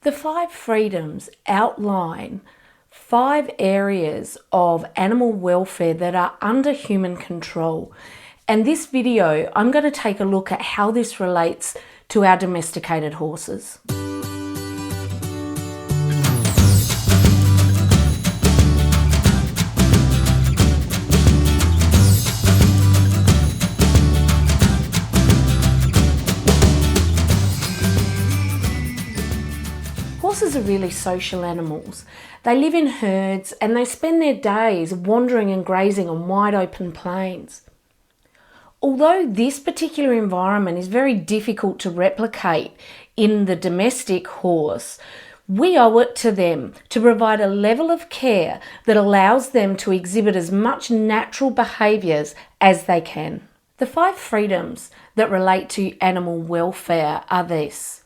The 5 freedoms outline 5 areas of animal welfare that are under human control. And this video, I'm going to take a look at how this relates to our domesticated horses. Horses are really social animals. They live in herds and they spend their days wandering and grazing on wide open plains. Although this particular environment is very difficult to replicate in the domestic horse, we owe it to them to provide a level of care that allows them to exhibit as much natural behaviours as they can. The 5 freedoms that relate to animal welfare are this: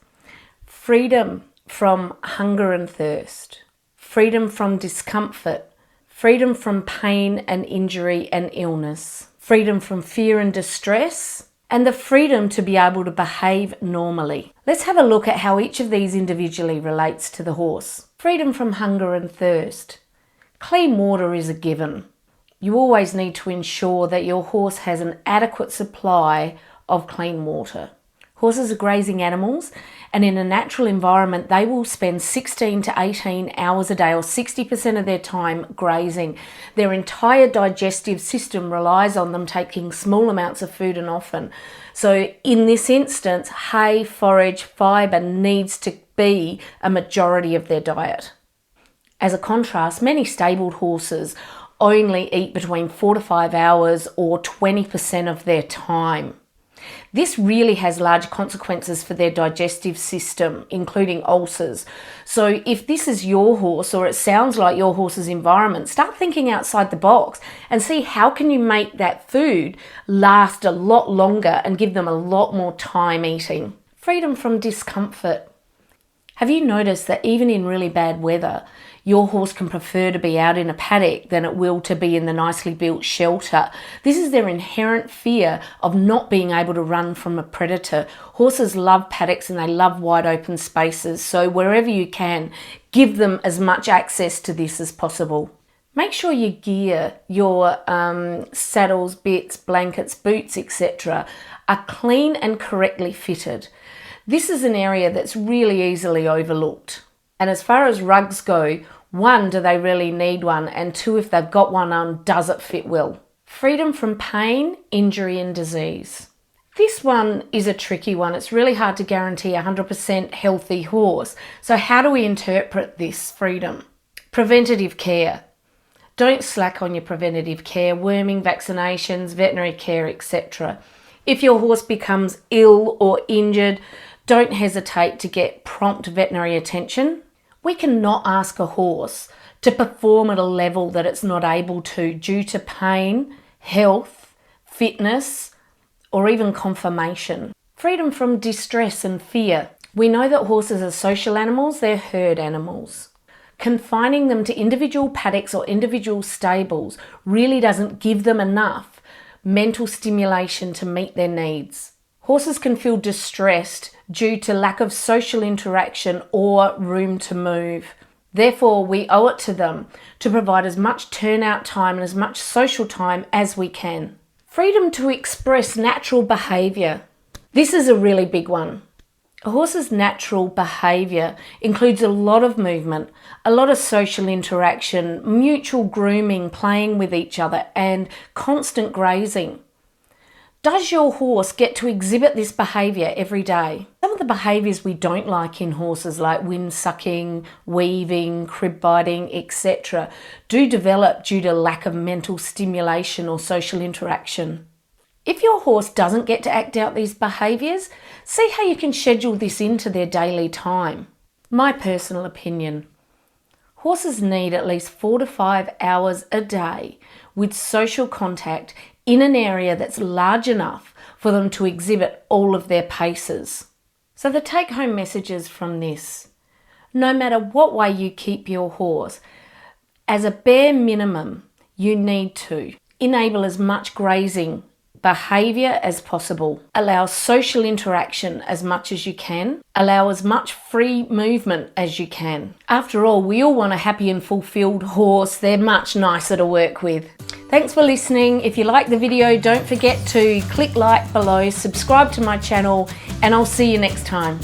freedom from hunger and thirst, freedom from discomfort, freedom from pain and injury and illness, freedom from fear and distress, and the freedom to be able to behave normally. Let's have a look at how each of these individually relates to the horse. Freedom from hunger and thirst. Clean water is a given. You always need to ensure that your horse has an adequate supply of clean water. Horses are grazing animals, and in a natural environment they will spend 16 to 18 hours a day, or 60% of their time, grazing. Their entire digestive system relies on them taking small amounts of food and often. So in this instance, hay, forage, fibre needs to be a majority of their diet. As a contrast, many stabled horses only eat between 4 to 5 hours or 20% of their time. This really has large consequences for their digestive system, including ulcers. So if this is your horse, or it sounds like your horse's environment, start thinking outside the box and see how can you make that food last a lot longer and give them a lot more time eating. Freedom from discomfort. Have you noticed that even in really bad weather, your horse can prefer to be out in a paddock than it will to be in the nicely built shelter? This is their inherent fear of not being able to run from a predator. Horses love paddocks and they love wide open spaces, so wherever you can, give them as much access to this as possible. Make sure your gear, your saddles, bits, blankets, boots, etc. are clean and correctly fitted. This is an area that's really easily overlooked. And as far as rugs go, 1, do they really need one? And 2, if they've got one on, does it fit well? Freedom from pain, injury and disease. This one is a tricky one. It's really hard to guarantee a 100% healthy horse. So how do we interpret this freedom? Preventative care. Don't slack on your preventative care, worming, vaccinations, veterinary care, etc. If your horse becomes ill or injured, don't hesitate to get prompt veterinary attention. We cannot ask a horse to perform at a level that it's not able to due to pain, health, fitness, or even conformation. Freedom from distress and fear. We know that horses are social animals, they're herd animals. Confining them to individual paddocks or individual stables really doesn't give them enough mental stimulation to meet their needs. Horses can feel distressed due to lack of social interaction or room to move. Therefore, we owe it to them to provide as much turnout time and as much social time as we can. Freedom to express natural behaviour. This is a really big one. A horse's natural behaviour includes a lot of movement, a lot of social interaction, mutual grooming, playing with each other, and constant grazing. Does your horse get to exhibit this behaviour every day? Some of the behaviours we don't like in horses, like wind sucking, weaving, crib biting, etc., do develop due to lack of mental stimulation or social interaction. If your horse doesn't get to act out these behaviours, see how you can schedule this into their daily time. My personal opinion: horses need at least 4 to 5 hours a day with social contact in an area that's large enough for them to exhibit all of their paces. So the take-home messages from this: no matter what way you keep your horse, as a bare minimum, you need to enable as much grazing behaviour as possible. Allow social interaction as much as you can. Allow as much free movement as you can. After all, we all want a happy and fulfilled horse. They're much nicer to work with. Thanks for listening. If you like the video, don't forget to click like below, subscribe to my channel, and I'll see you next time.